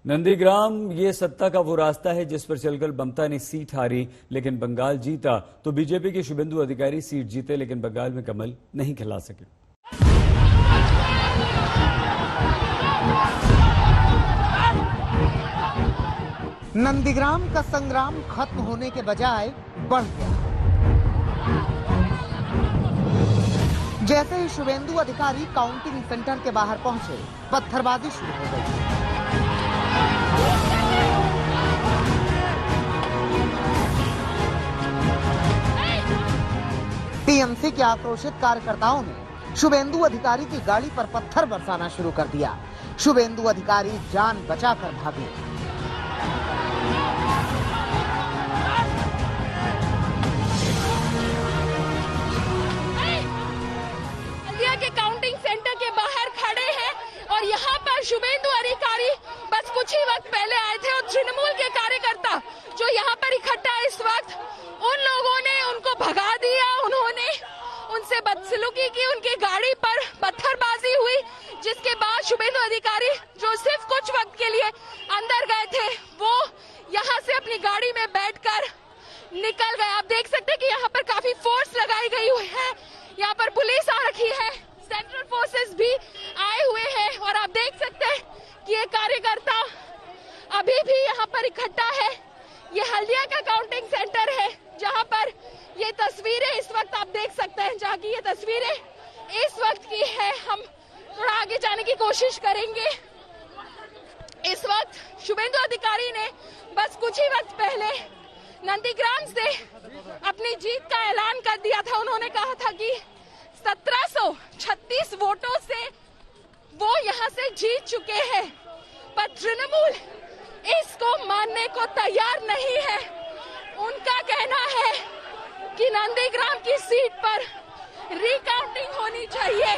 नंदीग्राम ये सत्ता का वो रास्ता है जिस पर चलकर ममता ने सीट हारी लेकिन बंगाल जीता, तो बीजेपी के शुभेंदु अधिकारी सीट जीते लेकिन बंगाल में कमल नहीं खिला सके। नंदीग्राम का संग्राम खत्म होने के बजाय बढ़ गया। जैसे ही शुभेंदु अधिकारी काउंटिंग सेंटर के बाहर पहुंचे, पत्थरबाजी शुरू हो गई। टीएमसी के आक्रोशित कार्यकर्ताओं ने शुभेंदु अधिकारी की गाड़ी पर पत्थर बरसाना शुरू कर दिया। शुभेंदु अधिकारी जान बचाकर भागे। हल्दिया के काउंटिंग सेंटर के बाहर खड़े हैं और यहाँ पर शुभेंदु अधिकारी बस कुछ ही वक्त पहले आए थे और तृणमूल के कार्यकर्ता जो यहाँ पर इकट्ठा है इस वक्त, उन लोगों ने उनको भगा दिया। उन्होंने उनसे बदसलूकी की, उनकी गाड़ी पर पत्थरबाजी हुई, जिसके बाद शुभेंदु अधिकारी जो सिर्फ कुछ वक्त के लिए अंदर गए थे वो यहाँ से अपनी गाड़ी में बैठकर निकल गए। आप देख सकते हैं कि यहाँ पर काफी फोर्स लगाई गई हुई है। यहाँ पर पुलिस आ रखी है, सेंट्रल फोर्सेस भी आए हुए हैं और आप देख सकते हैं कि ये कार्यकर्ता अभी भी यहाँ पर इकट्ठा है। ये हल्दिया का काउंटिंग सेंटर है जहाँ पर ये तस्वीरें इस वक्त आप देख सकते हैं, जहाँ की ये तस्वीरें इस वक्त की है। हम थोड़ा आगे जाने की कोशिश करेंगे। इस वक्त शुभेंदु अधिकारी ने बस कुछ ही वक्त पहले नंदीग्राम से अपनी जीत का ऐलान कर दिया था। उन्होंने कहा था कि 1736 वोटों से वो यहाँ से जीत चुके हैं, पर तृणमूल इसको मानने को तैयार नहीं है। उनका कहना है कि नंदीग्राम की सीट पर रिकाउंटिंग होनी चाहिए।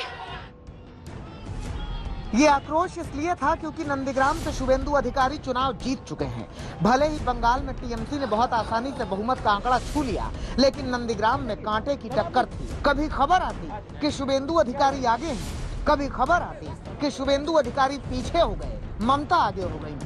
ये आक्रोश इसलिए था क्योंकि नंदीग्राम से शुभेंदु अधिकारी चुनाव जीत चुके हैं। भले ही बंगाल में टीएमसी ने बहुत आसानी से बहुमत का आंकड़ा छू लिया, लेकिन नंदीग्राम में कांटे की टक्कर थी। कभी खबर आती कि शुभेंदु अधिकारी आगे हैं, कभी खबर आती कि शुभेंदु अधिकारी पीछे हो गए, ममता आगे हो गई।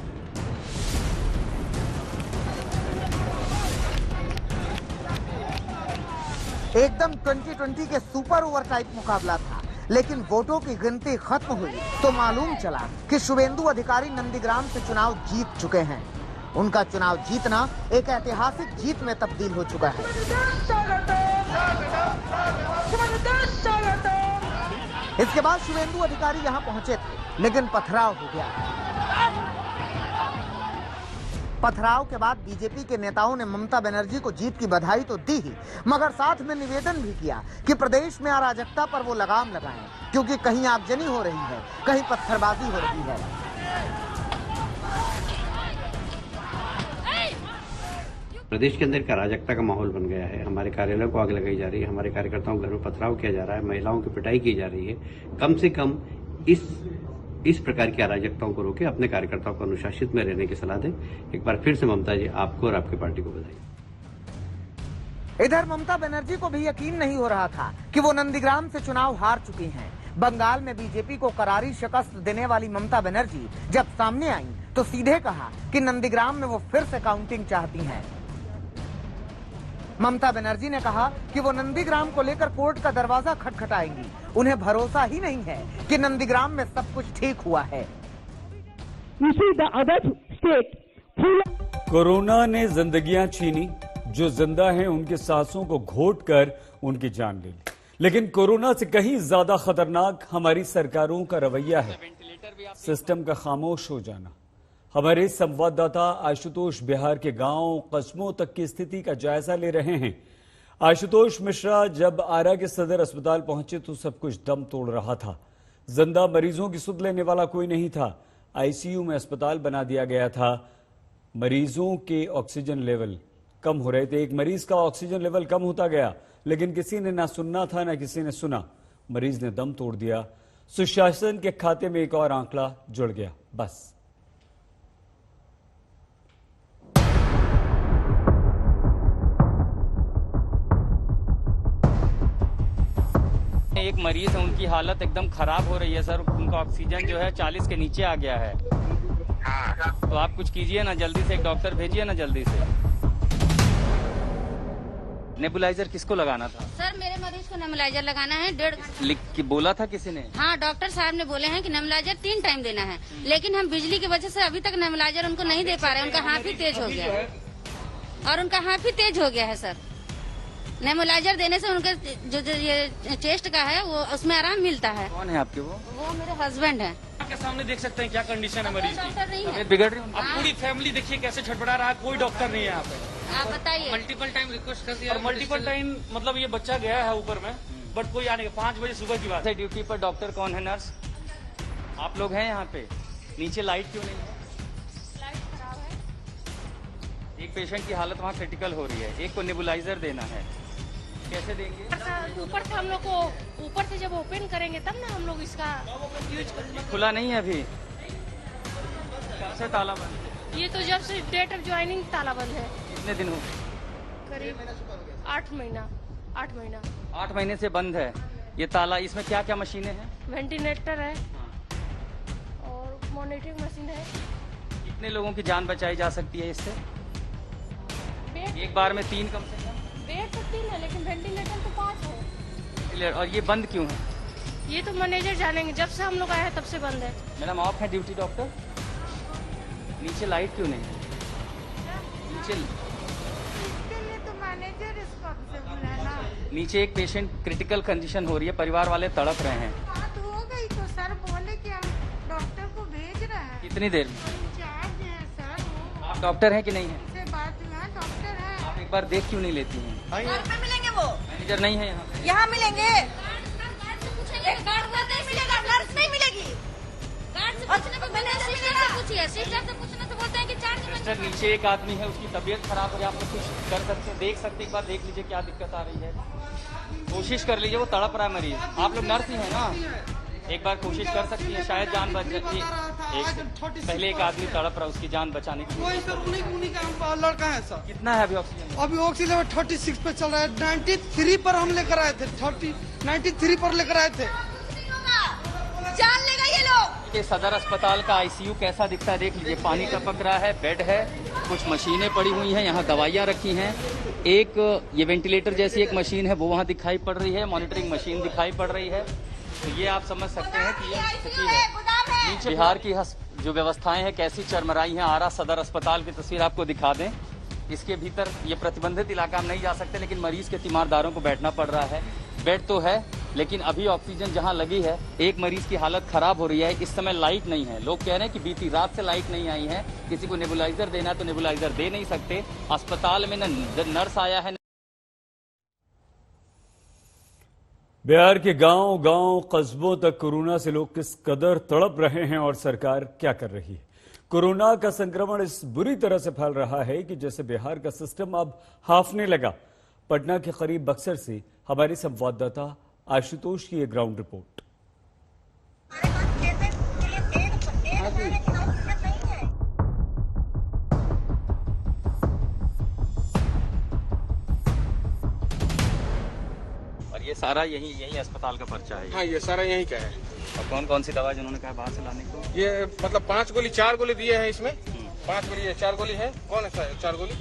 एकदम 2020 के सुपर ओवर टाइप मुकाबला था, लेकिन वोटों की गिनती खत्म हुई तो मालूम चला कि शुभेंदु अधिकारी नंदीग्राम से चुनाव जीत चुके हैं। उनका चुनाव जीतना एक ऐतिहासिक जीत में तब्दील हो चुका है। इसके बाद शुभेंदु अधिकारी यहां पहुंचे थे, लेकिन पथराव हो गया। पथराव के बाद बीजेपी के नेताओं ने ममता बनर्जी को जीत की बधाई तो दी ही, मगर साथ में निवेदन भी किया कि प्रदेश में अराजकता पर वो लगाम लगाएं, क्योंकि कहीं आगजनी हो रही है, कहीं पत्थरबाजी हो रही है। प्रदेश के अंदर एक अराजकता का माहौल बन गया है। हमारे कार्यालयों को आग लगाई जा रही है, हमारे कार्यकर्ताओं के घर में पथराव किया जा रहा है, महिलाओं की पिटाई की जा रही है। कम से कम इस प्रकार की अराजकताओं को रोके, अपने कार्यकर्ताओं को अनुशासित में रहने की सलाह दें। एक बार फिर से ममता जी, आपको और आपकी पार्टी को बधाई। इधर ममता बनर्जी को भी यकीन नहीं हो रहा था कि वो नंदीग्राम से चुनाव हार चुकी हैं। बंगाल में बीजेपी को करारी शिकस्त देने वाली ममता बनर्जी जब सामने आई तो सीधे कहा कि नंदीग्राम में वो फिर से काउंटिंग चाहती हैं। ममता बनर्जी ने कहा कि वो नंदीग्राम को लेकर कोर्ट का दरवाजा खटखटाएंगी। उन्हें भरोसा ही नहीं है कि नंदीग्राम में सब कुछ ठीक हुआ है। कोरोना ने जिंदगियां छीनी, जो जिंदा हैं उनके सांसों को घोटकर उनकी जान ले ली। लेकिन कोरोना से कहीं ज्यादा खतरनाक हमारी सरकारों का रवैया है, सिस्टम का खामोश हो जाना। हमारे संवाददाता आशुतोष बिहार के गांव कस्बों तक की स्थिति का जायजा ले रहे हैं। आशुतोष मिश्रा, जब आरा के सदर अस्पताल पहुंचे तो सब कुछ दम तोड़ रहा था। जिंदा मरीजों की सुध लेने वाला कोई नहीं था। आईसीयू में अस्पताल बना दिया गया था। मरीजों के ऑक्सीजन लेवल कम हो रहे थे। एक मरीज का ऑक्सीजन लेवल कम होता गया, लेकिन किसी ने ना सुनना था ना किसी ने सुना। मरीज ने दम तोड़ दिया। सुशासन के खाते में एक और आंकड़ा जुड़ गया। बस एक मरीज है, उनकी हालत एकदम खराब हो रही है सर। उनका ऑक्सीजन जो है 40 के नीचे आ गया है। तो आप कुछ कीजिए ना, जल्दी से एक डॉक्टर भेजिए ना जल्दी से। नेबुलाइजर किसको लगाना था? सर मेरे मरीज को नेबुलाइजर लगाना है। लिख के बोला था किसी ने? हाँ, डॉक्टर साहब ने बोले हैं कि नेबुलाइजर 3 टाइम देना है, लेकिन हम बिजली की वजह से अभी तक नेबुलाइजर उनको नहीं दे पा रहे हैं। उनका हाथ ही तेज हो गया है और उनका हाथ ही तेज हो गया है सर। नेबुलाइजर देने से उनके जो ये चेस्ट का है वो उसमें आराम मिलता है। कौन है आपके? वो मेरे हस्बैंड है। आपके सामने देख सकते हैं क्या कंडीशन है मरीज की। डॉक्टर नहीं है। तबीयत बिगड़ रही है? अब पूरी फैमिली देखिए कैसे छटपटा रहा है, कोई डॉक्टर नहीं है यहाँ पे। आप बताइए। मल्टीपल टाइम रिक्वेस्ट कर दिया और मल्टीपल टाइम मतलब ये बच्चा गया है ऊपर में, बट कोई आने 5 बजे सुबह की बात है। ड्यूटी पर डॉक्टर कौन है? नर्स आप लोग हैं यहाँ पे? नीचे लाइट क्यों नहीं है? लाइट खराब है। एक पेशेंट की हालत वहाँ क्रिटिकल हो रही है, एक को नेबुलाइजर देना है, कैसे देंगे? ऊपर से हम लोग को ऊपर से जब ओपन करेंगे तब ना हम लोग इसका यूज करेंगे। खुला नहीं है अभी? कब से ताला बंद है? ये तो जब से डेट ऑफ ज्वाइनिंग ताला बंद है। कितने दिन हो? करीब 8 महीना। 8 महीने से बंद है ये ताला। इसमें क्या क्या मशीनें हैं? वेंटिलेटर है और मॉनिटरिंग मशीन है। कितने लोगों की जान बचाई जा सकती है इससे? बेड एक बार में 3 कम से कम? बेड तो 3 है लेकिन वेंटिलेटर तो 5 है। और ये बंद क्यों है? ये तो मैनेजर जानेंगे, जब से हम लोग आए हैं तब से बंद है। मैडम ऑफ है ड्यूटी डॉक्टर? नीचे लाइट क्यों नहीं है? नीचे नीचे एक पेशेंट क्रिटिकल कंडीशन हो रही है, परिवार वाले तड़प रहे हैं। बात हो गई तो सर बोले कि हम डॉक्टर को भेज रहे हैं। कितनी देर में? इंचार्ज है सर। आप डॉक्टर हैं कि नहीं है? से बात हुआ, डॉक्टर है। आप एक बार देख क्यों नहीं लेती हैं? घर पे मिलेंगे वो, मैनेजर नहीं है यहाँ पे? यहाँ मिलेंगे। गार्ड नहीं मिलेगा, नर्स नहीं मिलेगी। गार्ड से पूछने पर मैनेजर से पूछिए, सिस्टर से पूछने से बोलते हैं कि 4 दिन। सिस्टर नीचे एक आदमी है, उसकी तबीयत खराब हो रही है, आप लोग कुछ कर सकते हैं, देख सकते हैं, एक बार देख लीजिए क्या दिक्कत आ रही है, कोशिश कर लीजिए। वो तड़प रहा है मरीज, आप लोग नर्स ही है ना, एक बार कोशिश कर सकती है, शायद जान बच सकती है। पहले एक आदमी तड़प रहा, उसकी जान बचाने की कोशिश कर रहे हैं। उन्हीं का लड़का है सर। कितना है अभी ऑक्सीजन? अभी ऑक्सीजन लेवल 36 पे चल रहा है। 93 पर हम लेकर आए थे, 93 पर लेकर आए थे। जान लेगा ये लोग। के सदर अस्पताल का आईसीयू कैसा दिखता है देख लीजिए, पानी टपक रहा है, बेड है, कुछ मशीनें पड़ी हुई हैं, यहाँ दवाइयाँ रखी हैं, एक ये वेंटिलेटर जैसी एक मशीन है वो वहाँ दिखाई पड़ रही है, मॉनिटरिंग मशीन दिखाई पड़ रही है। तो ये आप समझ सकते हैं कि ये स्थिति है। नीचे बिहार की जो व्यवस्थाएं हैं कैसी चरमराई हैं। आरा सदर अस्पताल की तस्वीर आपको दिखा दें, इसके भीतर ये प्रतिबंधित इलाका हम नहीं जा सकते, लेकिन मरीज के तीमारदारों को बैठना पड़ रहा है। बेड तो है लेकिन अभी ऑक्सीजन जहां लगी है, एक मरीज की हालत खराब हो रही है। इस समय लाइट नहीं है, लोग कह रहे हैं कि बीती रात से लाइट नहीं आई है, किसी को नेबुलाइजर देना है तो नेबुलाइजर दे नहीं सकते। अस्पताल में न नर्स आया है। बिहार के गांव गांव कस्बों तक कोरोना से लोग किस कदर तड़प रहे हैं और सरकार क्या कर रही है। कोरोना का संक्रमण इस बुरी तरह से फैल रहा है कि जैसे बिहार का सिस्टम अब हाफने लगा। पटना के करीब बक्सर से हमारे संवाददाता आशुतोष की एक ग्राउंड रिपोर्ट। और ये सारा यही अस्पताल का पर्चा है? हाँ, ये सारा यही का है। और कौन कौन सी दवा जिन्होंने कहा बाहर से लाने को? ये मतलब 5 गोली 4 गोली दिए हैं इसमें। 5 गोली है, 4 गोली है। कौन है 4 गोली?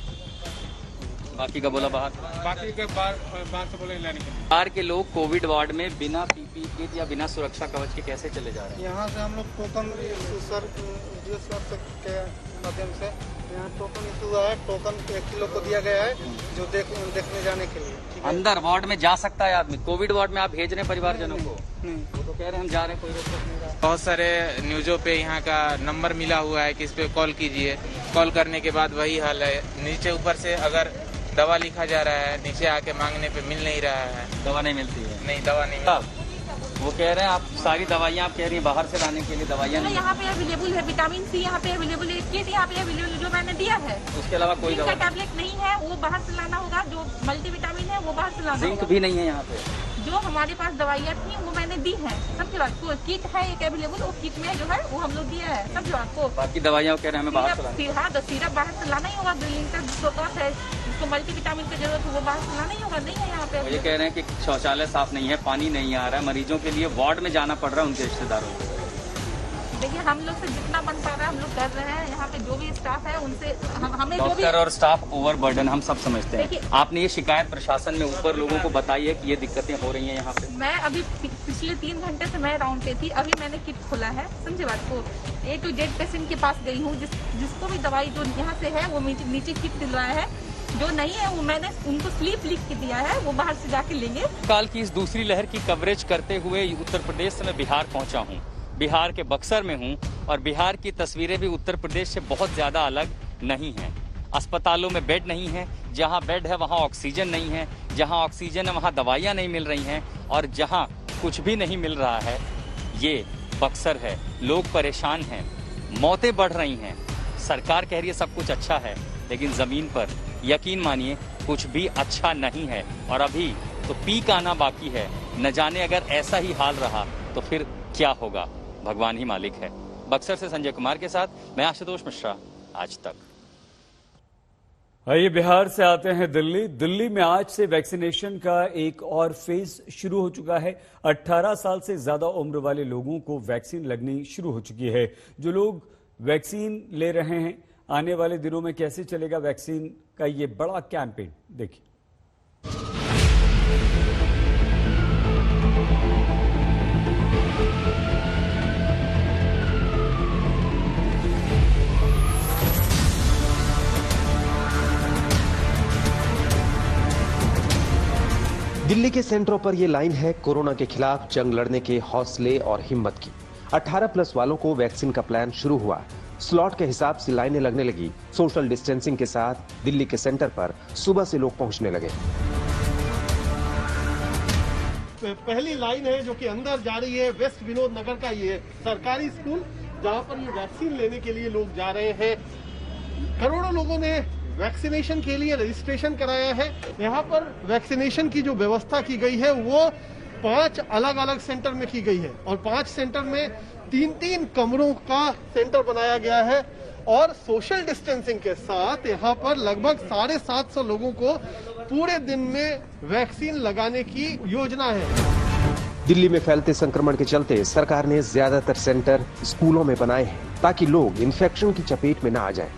बाकी का बोला बाहर। बाकी के बाहर से बोले लाने के लिए। बिहार के लोग कोविड वार्ड में बिना पीपीई किट या बिना सुरक्षा कवच के कैसे चले जा रहे हैं? यहाँ से हम लोग टोकन सर के माध्यम से यहाँ टोकन इशू हुआ है। टोकन 1 किलो को दिया गया है जो देखने जाने के लिए। अंदर वार्ड में जा सकता है आदमी? कोविड वार्ड में आप भेज रहे हैं परिवारजनों को? वो तो कह रहे हैं हम जा रहे हैं, कोई रोक नहीं रहा। बहुत सारे न्यूज़ों पे यहाँ का नंबर मिला हुआ है कि इस पे कॉल कीजिए। कॉल करने के बाद वही हाल है, नीचे ऊपर से अगर दवा लिखा जा रहा है, नीचे आके मांगने पे मिल नहीं रहा है। दवा नहीं मिलती है? नहीं, दवा नहीं मिलती। वो कह रहे हैं आप सारी दवाइयाँ आप कह रही हैं बाहर से लाने के लिए दवाइयाँ नहीं। यहाँ पे अवेलेबल है, विटामिन सी यहाँ पे अवेलेबल है, किट यहाँ पे अवेलेबल जो मैंने दिया है। उसके अलावा कोई दवा? टैबलेट नहीं है, वो बाहर से लाना होगा। जो मल्टीविटामिन है वो बाहर से लाना जिंक होगा। भी नहीं है यहाँ पे? जो हमारे पास दवाइयाँ थी वो मैंने दी है। समझो, आपको किट है एक अवेलेबल, वो किट में जो है वो हम लोग दिया है। समझो आपको। बाकी दवाइयाँ कह रहे हैं हमें बाहर से लाना। हाँ, सिरप बाहर से लाना ही होगा। 2 लीटर सोकस है, जिसको मल्टीविटामिन की जरूरत है वो बाहर से लाना ही होगा। नहीं है यहाँ पे। ये कह रहे हैं कि शौचालय साफ नहीं है, पानी नहीं आ रहा है, मरीजों के लिए वार्ड में जाना पड़ रहा है उनके रिश्तेदारों को। देखिए, हम लोग से जितना बन पा रहा है हम लोग कर रहे हैं। यहाँ पे जो भी स्टाफ है उनसे हमें जो भी डॉक्टर और स्टाफ ओवरबर्डन हम सब समझते हैं। आपने ये शिकायत प्रशासन में ऊपर लोगों को बताई है कि ये दिक्कतें हो रही हैं यहाँ पे? मैं अभी पिछले 3 घंटे से मैं राउंड पे थी, अभी मैंने किट खोला है, समझे बात को। A to Z पेशेंट के पास गई हूँ, जिसको भी दवाई जो यहाँ से है वो नीचे किट दिलवाया है, जो नहीं है वो मैंने उनको स्लिप लिख के दिया है, वो बाहर से जाके लेंगे। काल की इस दूसरी लहर की कवरेज करते हुए उत्तर प्रदेश से मैं बिहार पहुंचा हूं। बिहार के बक्सर में हूं और बिहार की तस्वीरें भी उत्तर प्रदेश से बहुत ज्यादा अलग नहीं हैं। अस्पतालों में बेड नहीं है, जहां बेड है वहां ऑक्सीजन नहीं है, जहां ऑक्सीजन है वहां दवाइयां नहीं मिल रही हैं, और जहां कुछ भी नहीं मिल रहा है ये बक्सर है। लोग परेशान हैं, मौतें बढ़ रही हैं। सरकार कह रही है सब कुछ अच्छा है, लेकिन जमीन पर यकीन मानिए कुछ भी अच्छा नहीं है। और अभी तो पीक आना बाकी है, न जाने अगर ऐसा ही हाल रहा तो फिर क्या होगा, भगवान ही मालिक है। बक्सर से संजय कुमार के साथ मैं आशुतोष मिश्रा, आज तक। आइए बिहार से आते हैं दिल्ली। दिल्ली में आज से वैक्सीनेशन का एक और फेज शुरू हो चुका है। 18 साल से ज्यादा उम्र वाले लोगों को वैक्सीन लगनी शुरू हो चुकी है। जो लोग वैक्सीन ले रहे हैं, आने वाले दिनों में कैसे चलेगा वैक्सीन का ये बड़ा कैंपेन, देखिए। दिल्ली के सेंटरों पर ये लाइन है कोरोना के खिलाफ जंग लड़ने के हौसले और हिम्मत की। 18+ वालों को वैक्सीन का प्लान शुरू हुआ। स्लॉट के हिसाब से लाइनें लगने लगी। सोशल डिस्टेंसिंग के साथ दिल्ली के सेंटर पर सुबह से लोग पहुंचने लगे। पहली लाइन है जो कि अंदर जा रही है वेस्ट विनोद नगर का ये सरकारी स्कूल, जहां पर ये वैक्सीन लेने के लिए लोग जा रहे हैं। करोड़ों लोगों ने वैक्सीनेशन के लिए रजिस्ट्रेशन कराया है। यहाँ पर वैक्सीनेशन की जो व्यवस्था की गई है वो 5 अलग अलग सेंटर में की गई है, और 5 सेंटर में 3-3 कमरों का सेंटर बनाया गया है। और सोशल डिस्टेंसिंग के साथ यहाँ पर लगभग 750 लोगों को पूरे दिन में वैक्सीन लगाने की योजना है। दिल्ली में फैलते संक्रमण के चलते सरकार ने ज्यादातर सेंटर स्कूलों में बनाए हैं, ताकि लोग इन्फेक्शन की चपेट में न आ जाएं।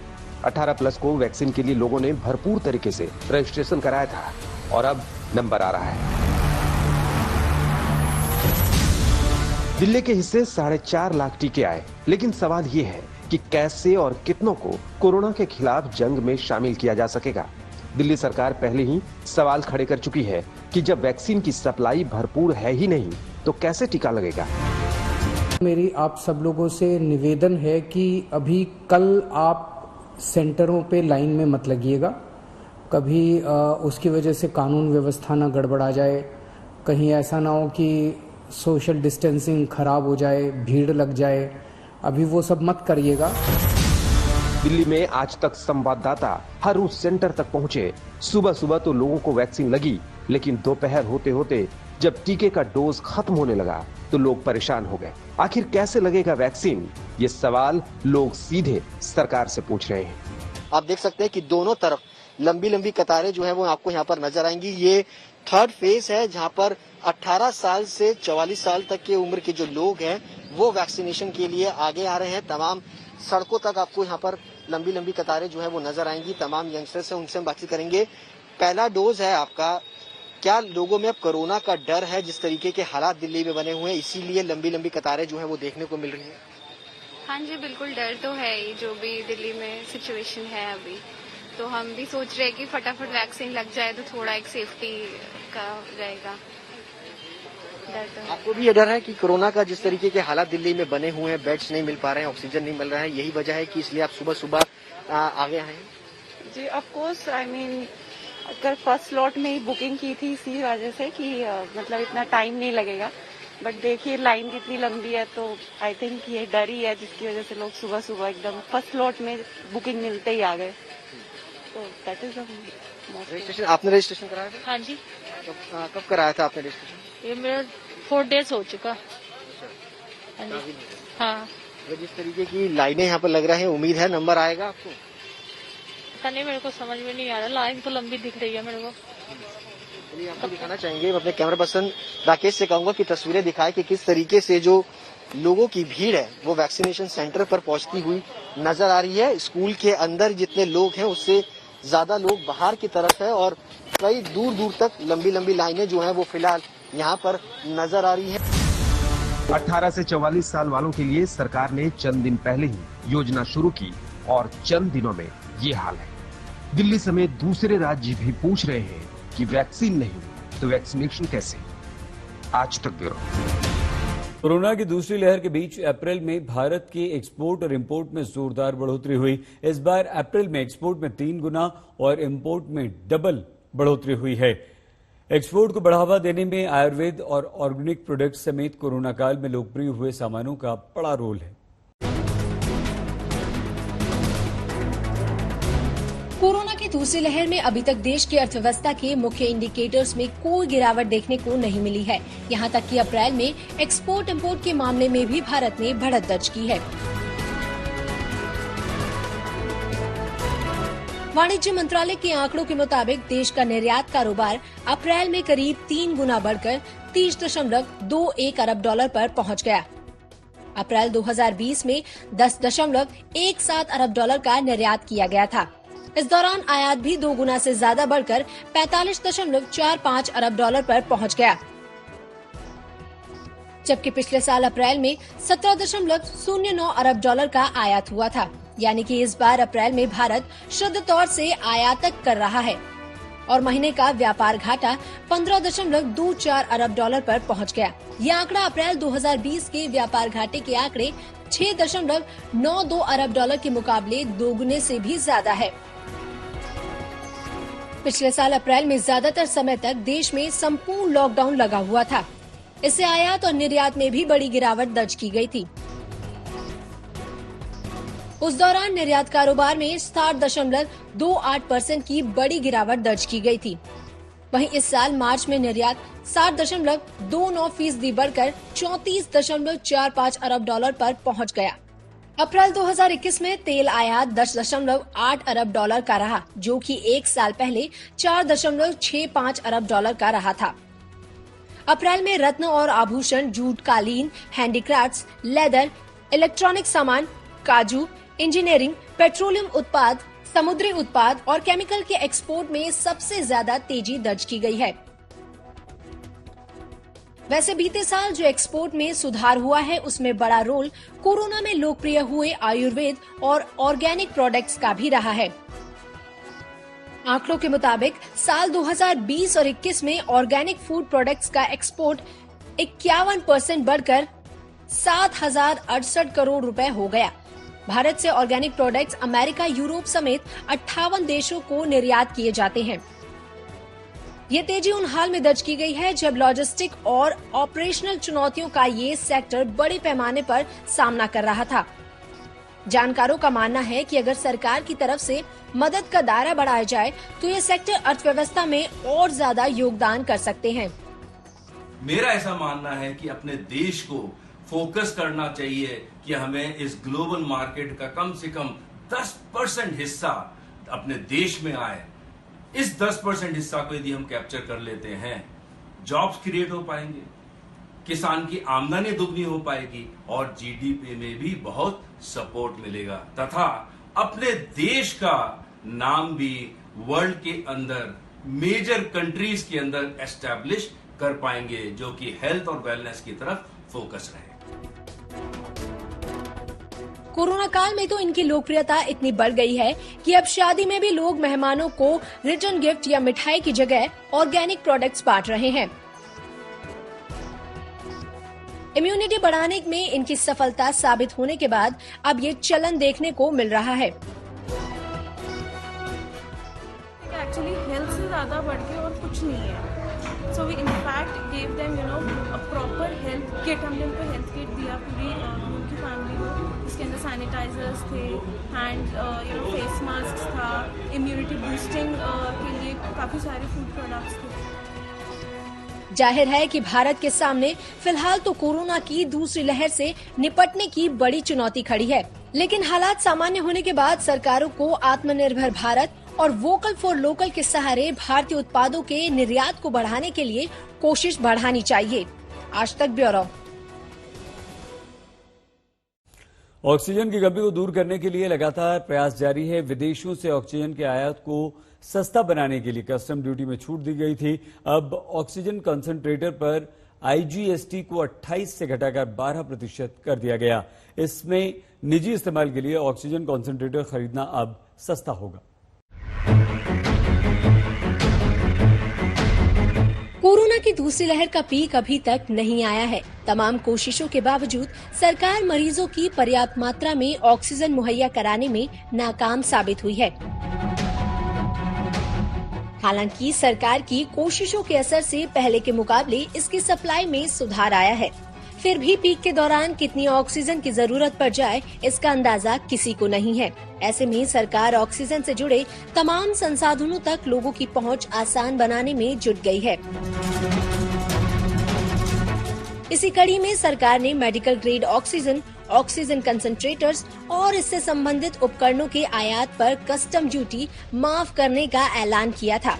18+ को वैक्सीन के लिए लोगों ने भरपूर तरीके से रजिस्ट्रेशन कराया था, और अब नंबर आ रहा है। दिल्ली के हिस्से 4.5 लाख टीके आए, लेकिन सवाल ये है कि कैसे और कितनों को कोरोना के खिलाफ जंग में शामिल किया जा सकेगा। दिल्ली सरकार पहले ही सवाल खड़े कर चुकी है कि जब वैक्सीन की सप्लाई भरपूर है ही नहीं तो कैसे टीका लगेगा। मेरी आप सब लोगों से निवेदन है कि अभी कल आप सेंटरों पे लाइन में मत लगिएगा। कभी उसकी वजह से कानून व्यवस्था ना गड़बड़ा जाए, कहीं ऐसा ना हो कि सोशल डिस्टेंसिंग खराब हो जाए, भीड़ लग जाए, अभी वो सब मत करिएगा। दिल्ली में आज तक संवाददाता हर उस सेंटर तक पहुंचे। सुबह सुबह तो लोगों को वैक्सीन लगी, लेकिन दोपहर होते होते जब टीके का डोज खत्म होने लगा तो लोग परेशान हो गए। आखिर कैसे लगेगा वैक्सीन, ये सवाल लोग सीधे सरकार से पूछ रहे हैं। आप देख सकते हैं कि दोनों तरफ लंबी लंबी कतारें जो है वो आपको यहाँ पर नजर आएंगी। ये 3rd फेज है, जहाँ पर 18 साल से 44 साल तक के उम्र के जो लोग हैं वो वैक्सीनेशन के लिए आगे आ रहे हैं। तमाम सड़कों तक आपको यहाँ पर लंबी लंबी कतारें जो है वो नजर आएंगी। तमाम यंगस्टर्स हैं, उनसे हम बातचीत करेंगे। पहला डोज है आपका, क्या लोगों में अब कोरोना का डर है? जिस तरीके के हालात दिल्ली में बने हुए हैं, इसीलिए लंबी लंबी कतारें जो है वो देखने को मिल रही हैं। हाँ जी, बिल्कुल डर तो है ही, जो भी दिल्ली में सिचुएशन है अभी, तो हम भी सोच रहे हैं कि फटाफट वैक्सीन लग जाए तो थोड़ा एक सेफ्टी का रहेगा। डर तो आपको भी ये डर है कि कोरोना का जिस तरीके के हालात दिल्ली में बने हुए हैं, बेड्स नहीं मिल पा रहे हैं, ऑक्सीजन नहीं मिल रहा है, यही वजह है कि इसलिए आप सुबह सुबह आगे आए हैं? जी ऑफ कोर्स, आई मीन अगर फर्स्ट स्लॉट में ही बुकिंग की थी इसी वजह से कि मतलब इतना टाइम नहीं लगेगा, बट देखिए लाइन कितनी लंबी है, तो आई थिंक ये डर ही है जिसकी वजह से लोग सुबह सुबह एकदम फर्स्ट स्लॉट में बुकिंग मिलते ही आ गए। तो दैट इज रजिस्ट्रेशन आपने रजिस्ट्रेशन कराया था? हाँ जी। कब कराया था आपने रजिस्ट्रेशन? ये मेरा 4 डेज हो चुका। हाँ। जिस तरीके की लाइनें यहाँ पर लग रही हैं, उम्मीद है नंबर आएगा आपको? पता नहीं, मेरे को समझ में नहीं आ रहा, लाइन तो लंबी दिख रही है मेरे को। चलिए आपको दिखाना चाहेंगे, मैं अपने कैमरा पर्सन राकेश से कहूंगा कि तस्वीरें दिखाए कि किस तरीके से जो लोगों की भीड़ है वो वैक्सीनेशन सेंटर पर पहुंचती हुई नजर आ रही है। स्कूल के अंदर जितने लोग हैं उससे ज्यादा लोग बाहर की तरफ है और कई दूर दूर तक लंबी लंबी लाइनें जो हैं वो फिलहाल यहाँ पर नजर आ रही है। 18 से 44 साल वालों के लिए सरकार ने चंद दिन पहले ही योजना शुरू की और चंद दिनों में ये हाल है। दिल्ली समेत दूसरे राज्य भी पूछ रहे हैं कि वैक्सीन नहीं तो वैक्सीनेशन कैसे। आज तक ब्यूरो। कोरोना की दूसरी लहर के बीच अप्रैल में भारत के एक्सपोर्ट और इंपोर्ट में जोरदार बढ़ोतरी हुई। इस बार अप्रैल में एक्सपोर्ट में 3 गुना और इंपोर्ट में डबल बढ़ोतरी हुई है। एक्सपोर्ट को बढ़ावा देने में आयुर्वेद और ऑर्गेनिक प्रोडक्ट्स समेत कोरोना काल में लोकप्रिय हुए सामानों का बड़ा रोल है। कोरोना की दूसरी लहर में अभी तक देश की अर्थव्यवस्था के मुख्य इंडिकेटर्स में कोई गिरावट देखने को नहीं मिली है। यहां तक कि अप्रैल में एक्सपोर्ट इंपोर्ट के मामले में भी भारत ने बढ़त दर्ज की है। वाणिज्य मंत्रालय के आंकड़ों के मुताबिक देश का निर्यात कारोबार अप्रैल में करीब 3 गुना बढ़कर 30.21 अरब डॉलर पर पहुंच गया। अप्रैल 2020 में 10.17 अरब डॉलर का निर्यात किया गया था। इस दौरान आयात भी 2 गुना से ज्यादा बढ़कर 45.45 अरब डॉलर पर पहुंच गया, जबकि पिछले साल अप्रैल में 17.09 अरब डॉलर का आयात हुआ था। यानी कि इस बार अप्रैल में भारत शुद्ध तौर से आयातक कर रहा है और महीने का व्यापार घाटा 15.24 अरब डॉलर पर पहुंच गया। यह आंकड़ा अप्रैल 2020 के व्यापार घाटे के आंकड़े 6.92 अरब डॉलर के मुकाबले 2 गुने से भी ज्यादा है। पिछले साल अप्रैल में ज्यादातर समय तक देश में संपूर्ण लॉकडाउन लगा हुआ था। इससे आयात और निर्यात में भी बड़ी गिरावट दर्ज की गई थी। उस दौरान निर्यात कारोबार में 60.28% की बड़ी गिरावट दर्ज की गई थी। वहीं इस साल मार्च में निर्यात 60.29% बढ़कर 34.45 अरब डॉलर पर पहुंच गया। अप्रैल 2021 में तेल आयात 10.8 अरब डॉलर का रहा, जो कि 1 साल पहले 4.65 अरब डॉलर का रहा था। अप्रैल में रत्न और आभूषण, जूट, कालीन, हैंडीक्राफ्ट्स, लेदर, इलेक्ट्रॉनिक सामान, काजू, इंजीनियरिंग, पेट्रोलियम उत्पाद, समुद्री उत्पाद और केमिकल के एक्सपोर्ट में सबसे ज्यादा तेजी दर्ज की गई है। वैसे बीते साल जो एक्सपोर्ट में सुधार हुआ है उसमें बड़ा रोल कोरोना में लोकप्रिय हुए आयुर्वेद और ऑर्गेनिक प्रोडक्ट्स का भी रहा है। आंकड़ों के मुताबिक साल 2020 और 21 में ऑर्गेनिक फूड प्रोडक्ट्स का एक्सपोर्ट 51% बढ़कर 7,068 करोड़ रुपए हो गया। भारत से ऑर्गेनिक प्रोडक्ट्स अमेरिका, यूरोप समेत 58 देशों को निर्यात किए जाते हैं। ये तेजी उन हाल में दर्ज की गई है जब लॉजिस्टिक और ऑपरेशनल चुनौतियों का ये सेक्टर बड़े पैमाने पर सामना कर रहा था। जानकारों का मानना है कि अगर सरकार की तरफ से मदद का दायरा बढ़ाया जाए तो ये सेक्टर अर्थव्यवस्था में और ज्यादा योगदान कर सकते हैं। मेरा ऐसा मानना है कि अपने देश को फोकस करना चाहिए कि हमें इस ग्लोबल मार्केट का कम से कम 10% हिस्सा अपने देश में आए। इस 10% हिस्सा को यदि हम कैप्चर कर लेते हैं, जॉब्स क्रिएट हो पाएंगे, किसान की आमदनी दुगनी हो पाएगी और जीडीपी में भी बहुत सपोर्ट मिलेगा तथा अपने देश का नाम भी वर्ल्ड के अंदर मेजर कंट्रीज के अंदर एस्टैब्लिश कर पाएंगे, जो कि हेल्थ और वेलनेस की तरफ फोकस रहे। कोरोना काल में तो इनकी लोकप्रियता इतनी बढ़ गई है कि अब शादी में भी लोग मेहमानों को रिटर्न गिफ्ट या मिठाई की जगह ऑर्गेनिक प्रोडक्ट्स बांट रहे हैं। इम्यूनिटी बढ़ाने में इनकी सफलता साबित होने के बाद अब ये चलन देखने को मिल रहा है। एक्चुअली हेल्थ से ज्यादा बढ़ के और कुछ नहीं है। So we in fact give them a proper health kit. हमने उनको हेल्थ किट दिया पूरी उनकी फैमिली को। इसके अंदर सैनिटाइजर्स थे, हैंड फेस मास्क था, इम्यूनिटी बूस्टिंग के लिए काफी सारे फूड प्रोडक्ट्स थे। जाहिर है कि भारत के सामने फिलहाल तो कोरोना की दूसरी लहर से निपटने की बड़ी चुनौती खड़ी है, लेकिन हालात सामान्य होने के बाद सरकारों को आत्मनिर्भर भारत और वोकल फॉर लोकल के सहारे भारतीय उत्पादों के निर्यात को बढ़ाने के लिए कोशिश बढ़ानी चाहिए। आज तक ब्यूरो। ऑक्सीजन की कमी को दूर करने के लिए लगातार प्रयास जारी है। विदेशों से ऑक्सीजन के आयात को सस्ता बनाने के लिए कस्टम ड्यूटी में छूट दी गई थी। अब ऑक्सीजन कंसंट्रेटर पर IGST को 28 से घटाकर 12% कर दिया गया। इसमें निजी इस्तेमाल के लिए ऑक्सीजन कंसंट्रेटर खरीदना अब सस्ता होगा। कोरोना की दूसरी लहर का पीक अभी तक नहीं आया है। तमाम कोशिशों के बावजूद सरकार मरीजों की पर्याप्त मात्रा में ऑक्सीजन मुहैया कराने में नाकाम साबित हुई है। हालांकि सरकार की कोशिशों के असर से पहले के मुकाबले इसकी सप्लाई में सुधार आया है। फिर भी पीक के दौरान कितनी ऑक्सीजन की जरूरत पड़ जाए इसका अंदाजा किसी को नहीं है। ऐसे में सरकार ऑक्सीजन से जुड़े तमाम संसाधनों तक लोगों की पहुंच आसान बनाने में जुट गई है। इसी कड़ी में सरकार ने medical grade oxygen, oxygen concentrators और इससे संबंधित उपकरणों के आयात पर कस्टम ड्यूटी माफ करने का ऐलान किया था।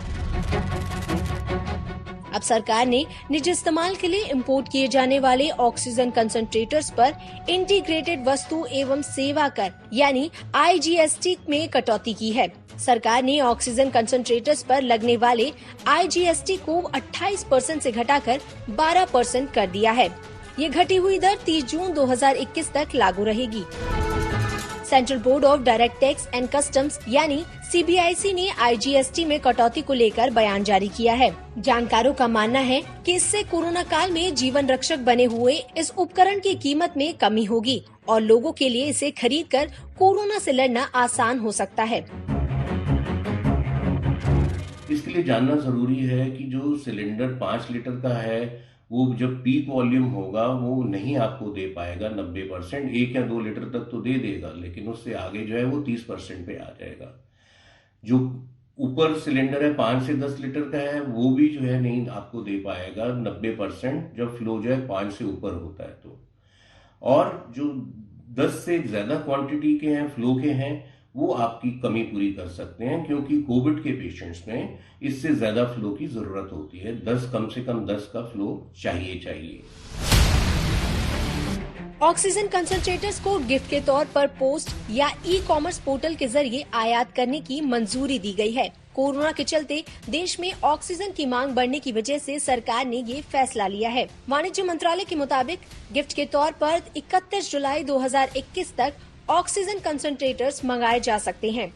अब सरकार ने निजी इस्तेमाल के लिए इंपोर्ट किए जाने वाले ऑक्सीजन कंसंट्रेटर्स पर इंटीग्रेटेड वस्तु एवं सेवा कर यानी IGST में कटौती की है। सरकार ने ऑक्सीजन कंसंट्रेटर्स पर लगने वाले IGST को 28% से घटाकर 12% कर दिया है। ये घटी हुई दर 30 जून 2021 तक लागू रहेगी। Central board of direct tax and customs यानी CBIC ने IGST में कटौती को लेकर बयान जारी किया है। जानकारों का मानना है कि इससे कोरोना काल में जीवन रक्षक बने हुए इस उपकरण की कीमत में कमी होगी और लोगों के लिए इसे खरीदकर कोरोना से लड़ना आसान हो सकता है। इसके लिए जानना जरूरी है कि जो सिलेंडर 5 लीटर का है वो जब पीक वॉल्यूम होगा वो नहीं आपको दे पाएगा 90%, 1 या 2 लीटर तक तो दे देगा, लेकिन उससे आगे जो है वो 30% पे आ जाएगा। जो ऊपर सिलेंडर है 5 से 10 लीटर का है वो भी जो है नहीं आपको दे पाएगा 90% जब फ्लो जो है 5 से ऊपर होता है तो। और जो 10 से ज्यादा क्वांटिटी के हैं, फ्लो के हैं, वो आपकी कमी पूरी कर सकते हैं, क्योंकि कोविड के पेशेंट्स में इससे ज्यादा फ्लो की जरूरत होती है। 10 कम से कम 10 का फ्लो चाहिए। ऑक्सीजन कंसंट्रेटर्स को गिफ्ट के तौर पर पोस्ट या ई-कॉमर्स पोर्टल के जरिए आयात करने की मंजूरी दी गई है। कोरोना के चलते देश में ऑक्सीजन की मांग बढ़ने की वजह से सरकार ने ये फैसला लिया है। वाणिज्य मंत्रालय के मुताबिक गिफ्ट के तौर पर 31 जुलाई 2021 तक ऑक्सीजन कंसंट्रेटर्स मंगाए जा सकते हैं।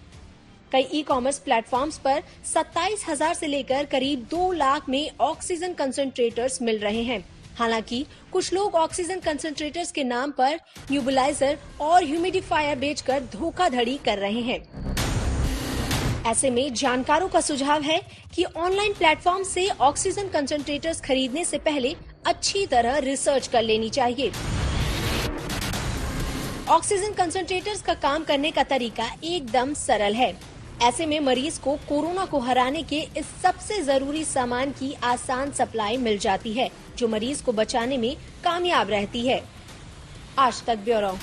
कई ई-कॉमर्स प्लेटफॉर्म्स पर 27,000 से लेकर करीब 2 लाख में ऑक्सीजन कंसंट्रेटर्स मिल रहे हैं। हालांकि कुछ लोग ऑक्सीजन कंसंट्रेटर्स के नाम पर न्यूबुलाइजर और ह्यूमिडिफायर बेचकर धोखाधड़ी कर रहे हैं। ऐसे में जानकारों का सुझाव है कि ऑनलाइन प्लेटफॉर्म से ऑक्सीजन कंसंट्रेटर्स खरीदने से पहले अच्छी तरह रिसर्च कर लेनी चाहिए। ऑक्सीजन कंसंट्रेटर्स का काम करने का तरीका एकदम सरल है। ऐसे में मरीज को कोरोना को हराने के इस सबसे जरूरी सामान की आसान सप्लाई मिल जाती है, जो मरीज को बचाने में कामयाब रहती है। आज तक ब्यूरो।